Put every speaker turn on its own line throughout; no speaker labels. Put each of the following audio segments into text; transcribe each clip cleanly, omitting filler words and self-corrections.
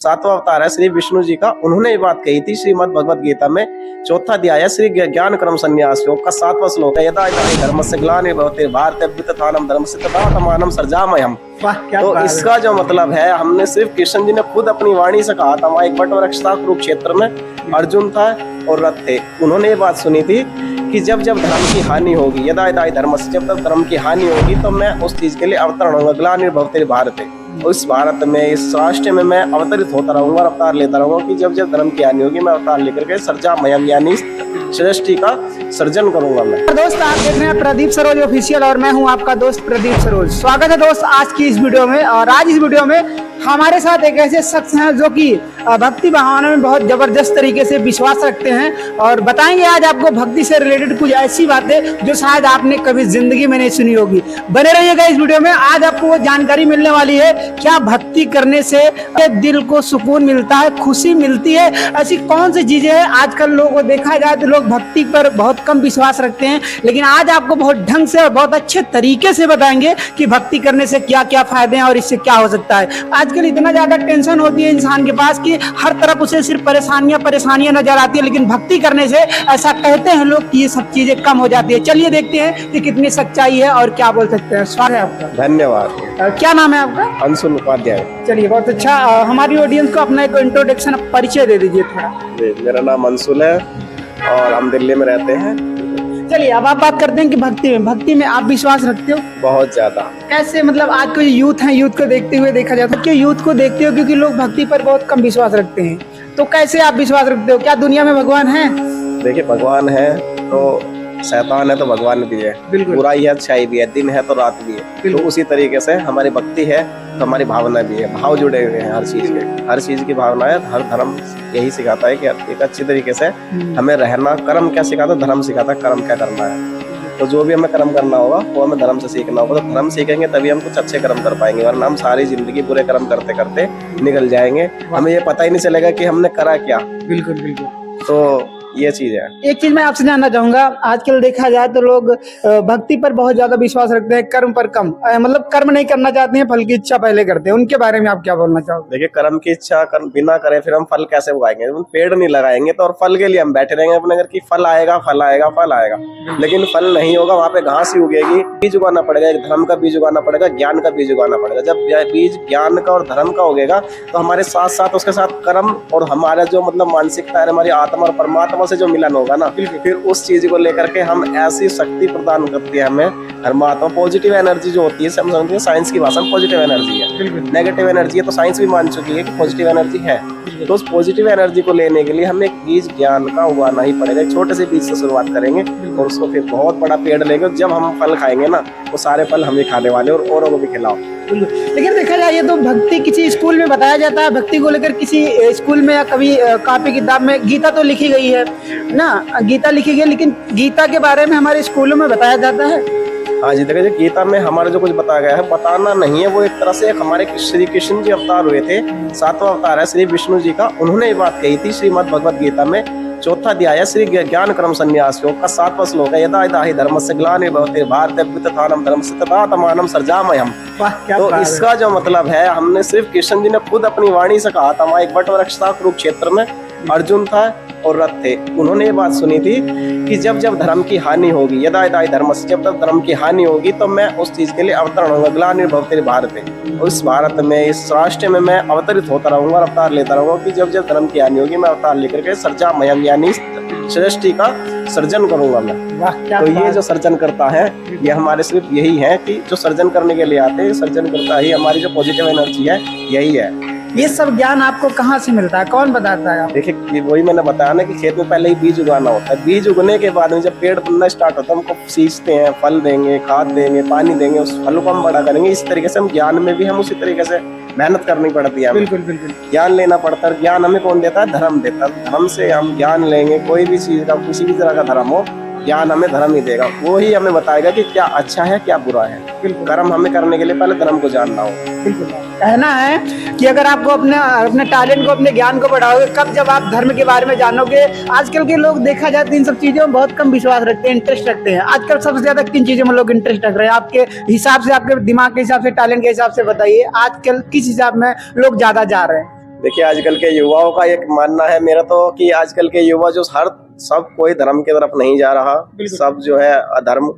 सातवां अवतार है श्री विष्णु जी का। उन्होंने ये बात कही थी श्रीमद् भगवत गीता में, चौथा अध्याय श्री ज्ञान क्रम संन्यास योग का 7वां श्लोक है, यदा यदा धर्मस्य ग्लानिर्भवति भारते अभ्युत्थानं धर्मस्य तदात्मानं सृजाम्यहम्। तो इसका जो मतलब है, हमने सिर्फ कृष्ण जी ने खुद अपनी वाणी से कहा था। वहां एक वट वृक्ष था कुरुक्षेत्र में, अर्जुन था और रथ थे। उन्होंने ये बात सुनी थी कि जब जब धर्म की हानि होगी, यदा यदा धर्मस्य, जब तक धर्म की हानि होगी तो मैं उस चीज के लिए अवतरण होगा। ग्लानिर्भवति भारते, उस भारत में, इस राष्ट्र में मैं अवतरित होता रहूंगा, अवतार लेता रहूंगा कि जब जब धर्म की हानि होगी मैं अवतार लेकर के सृजाम्यहम् यानी सृष्टि का सर्जन करूंगा मैं।
दोस्त आप देख रहे हैं प्रदीप सरोज ऑफिशियल और मैं हूं आपका दोस्त प्रदीप सरोज। स्वागत है दोस्त आज की इस वीडियो में। और आज इस वीडियो में हमारे साथ एक ऐसे शख्स हैं जो कि भक्ति भावना में बहुत जबरदस्त तरीके से विश्वास रखते हैं और बताएंगे आज आपको भक्ति से रिलेटेड कुछ ऐसी बातें जो शायद आपने कभी जिंदगी में नहीं सुनी होगी। बने रहिएगा इस वीडियो में, आज आपको वो जानकारी मिलने वाली है क्या भक्ति करने से दिल को सुकून मिलता है, खुशी मिलती है, ऐसी कौन सी चीजें हैं। आजकल लोगों को देखा जाए तो लोग भक्ति पर बहुत कम विश्वास रखते हैं, लेकिन आज आपको बहुत ढंग से और बहुत अच्छे तरीके से बताएंगे कि भक्ति करने से क्या क्या फायदे हैं और इससे क्या हो सकता है। आजकल इतना ज्यादा टेंशन होती है इंसान के पास कि हर तरफ उसे सिर्फ परेशानियां नजर आती है, लेकिन भक्ति करने से ऐसा कहते हैं लोग कि ये सब चीजें कम हो जाती है। चलिए देखते हैं कि कितनी सच्चाई है और क्या बोल सकते हैं। स्वागत है आपका।
धन्यवाद।
क्या नाम है आपका?
अंशुल उपाध्याय।
चलिए बहुत अच्छा। हमारी ऑडियंस को अपना एक इंट्रोडक्शन परिचय दे दीजिए थोड़ा।
मेरा नाम अंशुल है और हम दिल्ली में रहते हैं।
चलिए अब आप बात करते हैं कि भक्ति में आप विश्वास रखते हो?
बहुत ज्यादा।
कैसे, मतलब आज को यूथ है, यूथ को देखते हुए देखा जाता है, क्यों यूथ को देखते हो? क्योंकि लोग भक्ति पर बहुत कम विश्वास रखते हैं, तो कैसे आप विश्वास रखते हो? क्या दुनिया में भगवान है?
देखिए, भगवान है तो शैतान है तो भगवान भी है, बुराई है अच्छाई भी है, दिन है तो रात भी है। तो उसी तरीके से हमारी भक्ति है तो हमारी भावना भी है, भाव जुड़े हुए हैं हर चीज के, हर चीज की भावना है। हर धर्म यही सिखाता है कि एक अच्छी तरीके से हमें रहना। कर्म क्या सिखाता है? धर्म सिखाता है कर्म क्या करना है। तो जो भी हमें कर्म करना होगा वो हमें धर्म से सीखना होगा। तो धर्म सीखेंगे तभी हम कुछ अच्छे कर्म कर पाएंगे, वरना हम सारी जिंदगी बुरे कर्म करते करते निकल जाएंगे, हमें ये पता ही नहीं चलेगा कि हमने करा क्या।
बिल्कुल बिल्कुल।
तो ये चीज है।
एक चीज मैं आपसे जानना चाहूंगा, आजकल देखा जाए तो लोग भक्ति पर बहुत ज्यादा विश्वास रखते हैं, कर्म पर कम, मतलब कर्म नहीं करना चाहते हैं, फल की इच्छा पहले करते हैं। उनके बारे में आप क्या बोलना चाहोगे?
देखिए, कर्म की इच्छा बिना करे फिर हम फल कैसे उगाएंगे? पेड़ नहीं लगाएंगे तो और फल के लिए हम बैठे रहेंगे अपने घर की फल आएगा फल आएगा फल आएगा, लेकिन फल नहीं होगा। वहाँ पे घास ही उगेगी। बीज उगाना पड़ेगा, एक धर्म का बीज उगाना पड़ेगा, ज्ञान का बीज उगाना पड़ेगा। जब बीज ज्ञान का और धर्म का उगेगा तो हमारे साथ साथ उसके साथ कर्म और हमारा जो मतलब मानसिकता है, हमारी आत्मा और परमात्मा से जो मिलन होगा ना, फिर उस चीज को लेकर के हम ऐसी शक्ति प्रदान करती है हमें परमात्मा। पॉजिटिव एनर्जी जो होती है, हम समझते हैं साइंस की भाषा में पॉजिटिव एनर्जी है, नेगेटिव एनर्जी है। तो साइंस भी मान चुकी है कि पॉजिटिव एनर्जी है। तो उस पॉजिटिव एनर्जी को लेने के लिए हमें एक बीज ज्ञान का उगाना ही पड़ेगा। एक छोटे से बीज से शुरुआत करेंगे और उसको फिर बहुत बड़ा पेड़ लेंगे। जब हम फल खाएंगे ना, वो सारे फल हम ही खाने वाले और औरों को भी खिलाओ।
लेकिन देखा जाए ये तो भक्ति किसी स्कूल में बताया जाता है, भक्ति को लेकर किसी स्कूल में या कभी कॉपी किताब में गीता तो लिखी गई है ना, गीता लिखी गई, लेकिन गीता के बारे में हमारे स्कूलों में बताया जाता है।
हाँ जी, देखिए गीता में हमारे जो कुछ बताया गया है, बताना नहीं है, वो एक तरह से एक हमारे श्री कृष्ण जी अवतार हुए थे। 7वां अवतार है श्री विष्णु जी का। उन्होंने ये बात कही थी श्रीमद् भगवत गीता में, चौथा अध्याय श्री ज्ञान क्रम संन्यास योग का 7वां श्लोक है, यदा यदा धर्मस्य ग्लानिर्भवति भारते अभ्युत्थानं धर्मस्य तदात्मानं सृजाम्यहम्। तो इसका जो मतलब है, हमने सिर्फ कृष्ण जी ने खुद अपनी वाणी से कहा था। वहां एक वट वृक्ष था कुरुक्षेत्र में, अर्जुन था और रथ थे। उन्होंने ये बात सुनी थी कि जब जब धर्म की हानि होगी, यदा यदा धर्मस्य, जब तक धर्म की हानि होगी तो मैं उस चीज के लिए अवतरण होगा। ग्लानिर्भवति भारते, उस भारत में, इस राष्ट्र में मैं अवतरित होता रहूंगा, अवतार लेता रहूंगा कि जब जब धर्म की हानि होगी मैं अवतार लेकर के सृजाम्यहम् यानी सृष्टि का सर्जन करूंगा मैं। तो ये जो सर्जन करता है, ये हमारे सिर्फ यही है कि जो सर्जन करने के लिए आते हैं, सर्जन करता ही हमारी जो पॉजिटिव एनर्जी है, यही है।
ये सब ज्ञान आपको कहाँ से मिलता है, कौन बताता है?
देखिए, वही मैंने बताया ना कि खेत में पहले ही बीज उगाना होता है। बीज उगने के बाद में जब पेड़ बनना स्टार्ट होता है, हमको सींचते हैं, फल देंगे, खाद देंगे, पानी देंगे, उस फल को हम बड़ा करेंगे। इस तरीके से हम ज्ञान में भी हम उसी तरीके से मेहनत करनी पड़ती है।
बिल्कुल बिल्कुल।
ज्ञान लेना पड़ता है। ज्ञान हमें कौन देता है? धर्म देता है। धर्म से हम ज्ञान लेंगे, कोई भी चीज का, किसी भी तरह का धर्म हो, ज्ञान हमें धर्म ही देगा। वो ही हमें बताएगा कि क्या अच्छा है क्या बुरा है। कर्म हमें करने के लिए पहले धर्म को जानना हो।
बिल्कुल। कहना है कि अगर आपको अपने टैलेंट को, अपने ज्ञान को बढ़ाओगे, कब जब आप धर्म के बारे में जानोगे। आजकल के लोग देखा जाए तो इन सब चीजों में बहुत कम विश्वास रखते हैं, इंटरेस्ट रखते हैं। आजकल सबसे ज्यादा किन चीजों में लोग इंटरेस्ट रख रहे हैं आपके हिसाब से, आपके दिमाग के हिसाब से, टैलेंट के हिसाब से बताइए, आजकल किस हिसाब में लोग ज्यादा जा रहे हैं?
देखिए आजकल के युवाओं का एक मानना है मेरा तो कि आजकल के युवा जो सब कोई धर्म की तरफ नहीं जा रहा, सब जो है अधर्म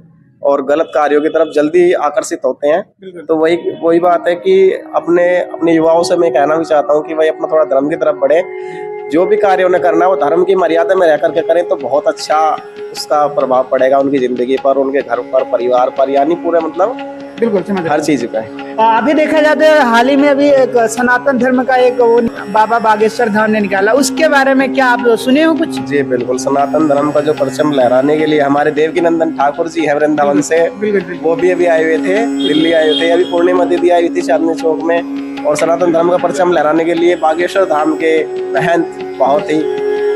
और गलत कार्यों की तरफ जल्दी आकर्षित होते हैं। तो वही बात है कि अपने युवाओं से मैं कहना भी चाहता हूँ कि भाई अपना थोड़ा धर्म की तरफ बढ़े। जो भी कार्य उन्हें करना है वो धर्म की मर्यादा में रह करके करें तो बहुत अच्छा उसका प्रभाव पड़ेगा उनकी जिंदगी पर, उनके घर पर, परिवार पर, यानी पूरे मतलब
बिल्कुल समझ
हर चीज पे।
अभी देखा जाता है हाल ही में अभी एक सनातन धर्म का एक वो बाबा बागेश्वर धाम ने निकाला, उसके बारे में क्या आप सुने हो कुछ?
जी बिल्कुल, सनातन धर्म का जो परचम लहराने के लिए हमारे देवकीनंदन ठाकुर जी है वृंदावन से, वो भी अभी आए हुए थे, दिल्ली आए हुए थे। अभी पूर्णिमा दीदी आई हुई थी चांदनी चौक में, और सनातन धर्म का परचम लहराने के लिए बागेश्वर धाम के महंत बहुत ही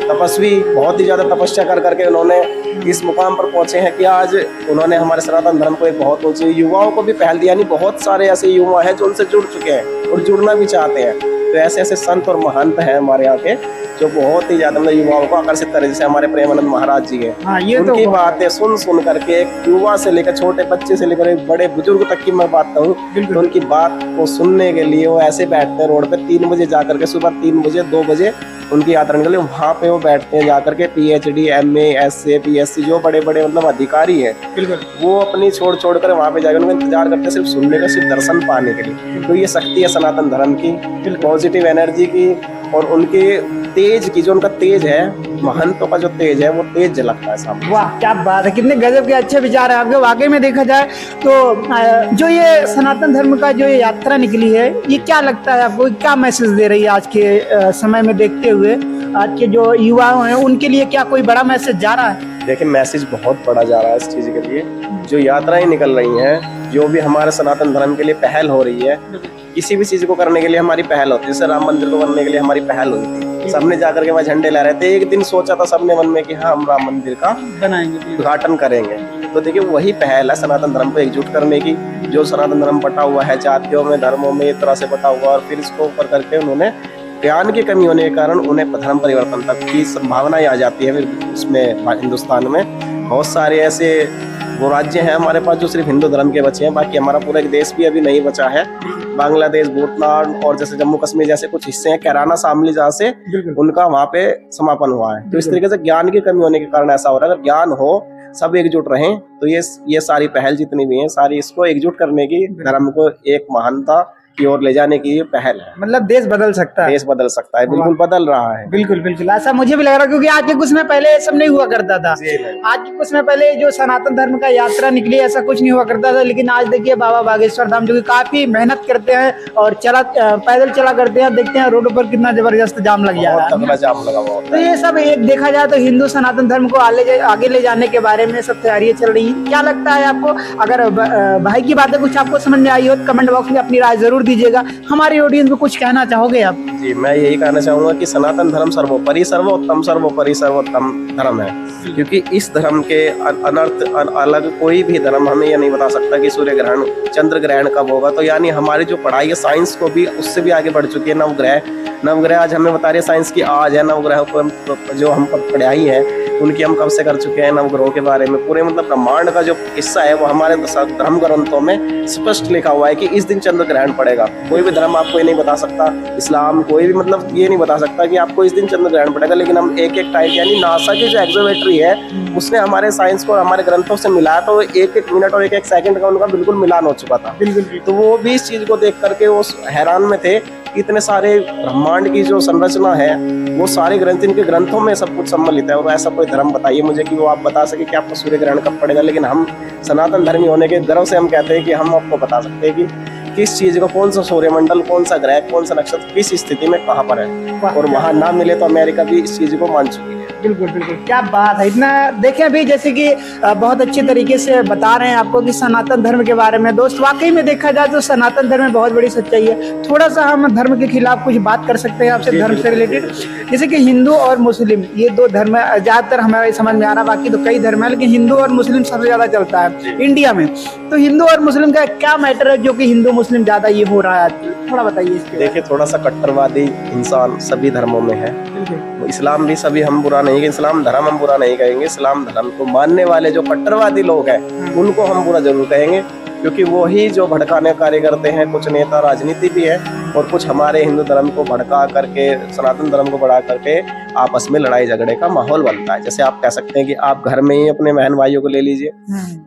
तपस्वी, बहुत ही ज्यादा तपस्या कर करके उन्होंने इस मुकाम पर पहुंचे हैं कि आज उन्होंने हमारे सनातन धर्म को एक बहुत ऊंचे युवाओं को भी पहल दिया। यानी बहुत सारे ऐसे युवा हैं जो उनसे जुड़ चुके हैं और जुड़ना भी चाहते हैं। तो ऐसे ऐसे संत और महंत हैं हमारे यहाँ के जो बहुत ही ज्यादा युवाओं को आकर्षित करे, जैसे हमारे प्रेमानंद महाराज जी हैं।
हाँ, ये
उनकी
तो
बातें सुन करके एक युवा से लेकर छोटे बच्चे से लेकर एक बड़े बुजुर्ग तक की मैं बात कहूँ तो उनकी बात को सुनने के लिए वो ऐसे बैठते हैं रोड पे 3 बजे जाकर के, सुबह 3 बजे 2 बजे उनकी यात्रा के लिए वहाँ पे वो बैठते हैं जाकर के। PhD MA SA PSC जो बड़े बड़े मतलब अधिकारी हैं, वो अपनी छोड़ कर वहाँ पे जाकर उनका इंतजार करते हैं सिर्फ सुनने का, सिर्फ दर्शन पाने के लिए। तो ये शक्ति है सनातन धर्म की, पॉजिटिव एनर्जी की, और उनके तेज की, जो उनका तेज है, महंतों का जो तेज है वो तेज झलकता है सामने।
वाह क्या बात है, कितने गजब के अच्छे विचार है आपके। वाकई में देखा जाए तो जो ये सनातन धर्म का जो ये यात्रा निकली है, ये क्या लगता है आपको, क्या मैसेज दे रही है आज के समय में देखते हुए? आज के जो युवा हैं उनके लिए क्या कोई बड़ा मैसेज जा रहा है?
देखिए मैसेज बहुत बड़ा जा रहा है इस चीज के लिए। जो यात्राएं निकल रही हैं, जो भी हमारे सनातन धर्म के लिए पहल हो रही है, किसी भी चीज को करने के लिए हमारी पहल होती है। जैसे राम मंदिर को करने के लिए हमारी पहल हुई थी, सबने जाकर के वहाँ झंडे लहराए थे। एक दिन सोचा था सबने मन में कि हाँ हम राम मंदिर का
बनाएंगे,
उद्घाटन करेंगे। तो देखिए वही पहल है सनातन धर्म को एकजुट करने की। जो सनातन धर्म बटा हुआ है जातियों में, धर्मों में, एक तरह से बटा हुआ, और फिर इसको ऊपर करके उन्होंने ज्ञान की कमी होने के कारण उन्हें धर्म परिवर्तन तक की संभावना आ जाती है। फिर इसमें हिंदुस्तान में बहुत सारे ऐसे वो राज्य हैं हमारे पास जो सिर्फ हिंदू धर्म के बचे हैं। बाकी हमारा पूरा एक देश भी अभी नहीं बचा है। बांग्लादेश, भूटान और जैसे जम्मू कश्मीर जैसे कुछ हिस्से हैं, कैराना शामली, जहाँ से उनका वहाँ पे समापन हुआ है। तो इस तरीके से ज्ञान की कमी होने के कारण ऐसा हो रहा है। अगर ज्ञान हो, सब एकजुट रहें, तो ये सारी पहल जितनी भी हैं सारी इसको एकजुट करने की, धर्म को एक महानता की ओर ले जाने की पहल है।
मतलब देश बदल सकता है,
देश बदल सकता है, बिल्कुल बदल रहा है।
बिल्कुल बिल्कुल ऐसा मुझे भी लग रहा है, क्योंकि आज के कुछ समय पहले ये सब नहीं हुआ करता था। आज के कुछ समय पहले जो सनातन धर्म का यात्रा निकली ऐसा कुछ नहीं हुआ करता था, लेकिन आज देखिए बाबा बागेश्वर धाम जो कि काफी मेहनत करते हैं और पैदल चला करते हैं, देखते हैं रोड पर कितना जबरदस्त जाम लग जा रहा है,
जाम लगा हुआ।
तो ये सब एक देखा जाए तो हिंदू सनातन धर्म को आगे ले जाने के बारे में सब तैयारियां चल रही है। क्या लगता है आपको? अगर भाई की बातें कुछ आपको समझ में आई हो तो कमेंट बॉक्स में अपनी राय जरूर दीजिएगा। हमारी ऑडियंस को कुछ कहना चाहोगे आप?
जी मैं यही कहना चाहूंगा कि सनातन धर्म सर्वोपरि सर्वोत्तम धर्म है, क्योंकि इस धर्म के अनर्थ अलग कोई भी धर्म हमें यह नहीं बता सकता कि सूर्य ग्रहण, चंद्र ग्रहण कब होगा। तो यानी हमारी जो पढ़ाई है साइंस को भी उससे भी आगे बढ़ चुकी है। नवग्रह आज हमें बता रहे हैं साइंस की, आज है नवग्रह पर जो हम पढ़ाई है उनकी हम कब से कर चुके हैं। नवग्रहों के बारे में पूरे मतलब ब्रह्मांड का जो हिस्सा है वो हमारे धर्म ग्रंथों में स्पष्ट लिखा हुआ है कि इस दिन चंद्र ग्रहण पड़ेगा। कोई भी धर्म आपको ये नहीं बता सकता, इस्लाम कोई भी मतलब ये नहीं बता सकता कि आपको इस दिन चंद्र ग्रहण पड़ेगा। लेकिन हम एक टाइम, यानी नासा की जो ऑब्जर्वेटरी है उसने हमारे साइंस को हमारे ग्रंथों से मिलाया, तो एक मिनट और एक सेकंड का उनका बिल्कुल मिलान हो चुका था। तो वो भी इस चीज को देख करके वो हैरान में थे। इतने सारे ब्रह्मांड की जो संरचना है वो सारे ग्रंथ, इनके ग्रंथों में सब कुछ सम्मिलित है। और ऐसा कोई धर्म बताइए मुझे कि वो आप बता सके कि आपको सूर्य ग्रहण कब पड़ेगा। लेकिन हम सनातन धर्मी होने के गर्व से हम कहते हैं कि हम आपको बता सकते हैं कि किस चीज को, कौन सा सूर्यमंडल, कौन सा ग्रह, कौन सा नक्षत्र किस स्थिति में कहाँ पर है। और वहां ना मिले तो अमेरिका भी इस चीज को मान चुकी है।
बिल्कुल बिल्कुल क्या बात है। इतना देखें अभी जैसे कि बहुत अच्छे तरीके से बता रहे हैं आपको कि सनातन धर्म के बारे में। दोस्त वाकई में देखा जाए तो सनातन धर्म में बहुत बड़ी सच्चाई है। थोड़ा सा हम धर्म के खिलाफ कुछ बात कर सकते हैं आपसे धर्म से रिलेटेड? जैसे कि हिंदू और मुस्लिम ये दो धर्म ज्यादातर हमारे समझ में आ रहा, बाकी तो कई धर्म है, लेकिन हिंदू और मुस्लिम सबसे ज्यादा चलता है इंडिया में। तो हिंदू और मुस्लिम का क्या मैटर है जो कि हिंदू मुस्लिम ज्यादा ये हो रहा है, थोड़ा बताइए इसके।
देखिए थोड़ा सा कट्टरवादी इंसान सभी धर्मों में है। इस्लाम भी सभी हम बुरा नहीं कहेंगे, इस्लाम धर्म हम बुरा नहीं कहेंगे। इस्लाम धर्म को मानने वाले जो कट्टरवादी लोग हैं उनको हम बुरा जरूर कहेंगे, क्योंकि वो ही जो भड़काने का कार्य करते हैं। कुछ नेता राजनीति भी है और कुछ हमारे हिंदू धर्म को भड़का करके, सनातन धर्म को बढ़ा करके आपस में लड़ाई झगड़े का माहौल बनता है। जैसे आप कह सकते हैं कि आप घर में ही अपने बहन भाइयों को ले लीजिए,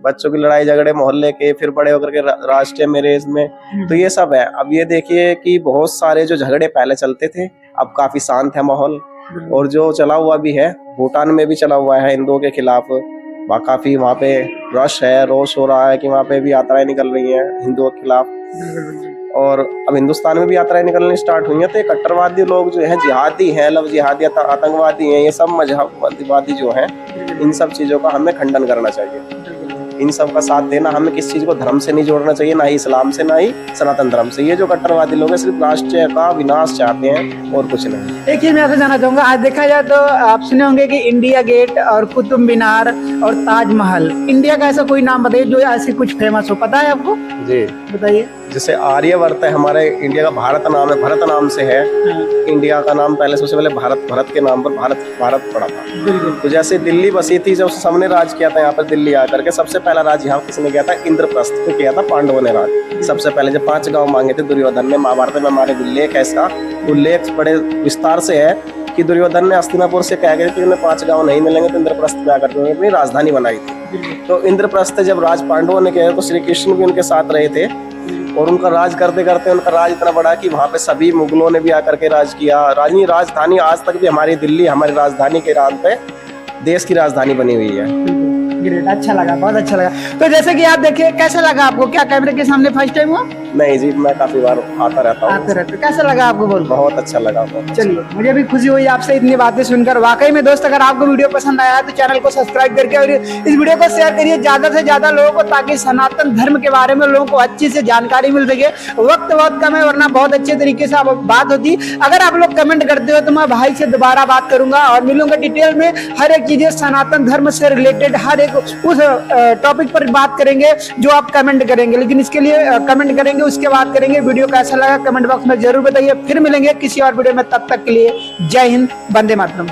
बच्चों की लड़ाई झगड़े मोहल्ले के, फिर बड़े होकर के राष्ट्रीय मेरेज में, तो ये सब है। अब ये देखिए कि बहुत सारे जो झगड़े पहले चलते थे अब काफी शांत है माहौल, और जो चला हुआ भी है भूटान में भी चला हुआ है हिंदुओं के खिलाफ, वहाँ काफी वहाँ पे रश है, रोष हो रहा है कि वहाँ पे भी यात्राएं निकल रही हैं हिंदुओं के खिलाफ, और अब हिंदुस्तान में भी यात्राएं निकलनी स्टार्ट हुई हैं। तो ये कट्टरवादी लोग जो हैं, जिहादी हैं, लव जिहादी आतंकवादी हैं, ये सब मजहबवादी जो हैं, इन सब चीजों का हमें खंडन करना चाहिए। इन सब का साथ देना, हमें किस चीज को धर्म से नहीं जोड़ना चाहिए, ना ही इस्लाम से, ना ही सनातन धर्म से। ये जो कट्टरवादी लोग हैं सिर्फ राष्ट्र का विनाश चाहते हैं और कुछ नहीं।
एक चीज मैं आपसे जानना चाहूंगा, आज देखा जाए तो आप सुने होंगे कि इंडिया गेट और कुतुब मीनार और ताजमहल, इंडिया का ऐसा कोई नाम बताइए जो ऐसे कुछ फेमस हो, पता है आपको? जी बताइए। जैसे
आर्यवर्त है, हमारे इंडिया का भारत नाम है, भरत नाम से है। इंडिया का नाम पहले सबसे पहले भरत के नाम पर भारत पड़ा था। तो जैसे दिल्ली बसी थी, जब सबने राज किया था यहाँ पर दिल्ली आकर के, सबसे पहला राज यहाँ किसने किया था? इंद्रप्रस्थ को किया था पांडवों ने राज। सबसे पहले जब 5 गांव मांगे थे दुर्योधन ने, महाभारत में हमारे उल्लेख है इसका, उल्लेख बड़े विस्तार से है कि दुर्योधन ने हस्तिनापुर से कह गए कि उन्हें 5 गांव नहीं मिलेंगे तो इंद्रप्रस्थ में आकर के अपनी राजधानी बनाई थी। तो इंद्रप्रस्थ जब राज पांडवों ने किया तो श्री कृष्ण भी उनके साथ रहे थे, और उनका राज करते करते उनका राज इतना बड़ा कि वहाँ पे सभी मुगलों ने भी आकर के राज किया। राजधानी आज तक भी हमारी दिल्ली हमारी राजधानी के नाम पे देश की राजधानी बनी हुई है।
ग्रेट, अच्छा लगा, बहुत अच्छा लगा। तो जैसे कि आप देखिए, कैसा लगा आपको? क्या कैमरे के सामने फर्स्ट टाइम हुआ?
नहीं जी, मैं काफी बार आता रहता हूँ।
कैसा लगा आपको? बोल।
बहुत अच्छा लगा।
चलिए, मुझे भी खुशी हुई आपसे इतनी बातें सुनकर। वाकई में दोस्त, अगर आपको वीडियो पसंद आया है तो चैनल को सब्सक्राइब करके और इस वीडियो को शेयर करिए ज्यादा से ज्यादा लोगों को, ताकि सनातन धर्म के बारे में लोगों को अच्छी से जानकारी मिल सके। वक्त बहुत कम है, वरना बहुत अच्छे तरीके से बात होती। अगर आप लोग कमेंट करते हो तो मैं भाई से दोबारा बात करूंगा और मिलूंगा डिटेल में। हर एक चीजें सनातन धर्म से रिलेटेड, हर एक उस टॉपिक पर बात करेंगे जो आप कमेंट करेंगे। लेकिन इसके लिए कमेंट करेंगे, उसके बाद करेंगे। वीडियो कैसा लगा कमेंट बॉक्स में जरूर बताइए। फिर मिलेंगे किसी और वीडियो में, तब तक के लिए जय हिंद, वंदे मातरम।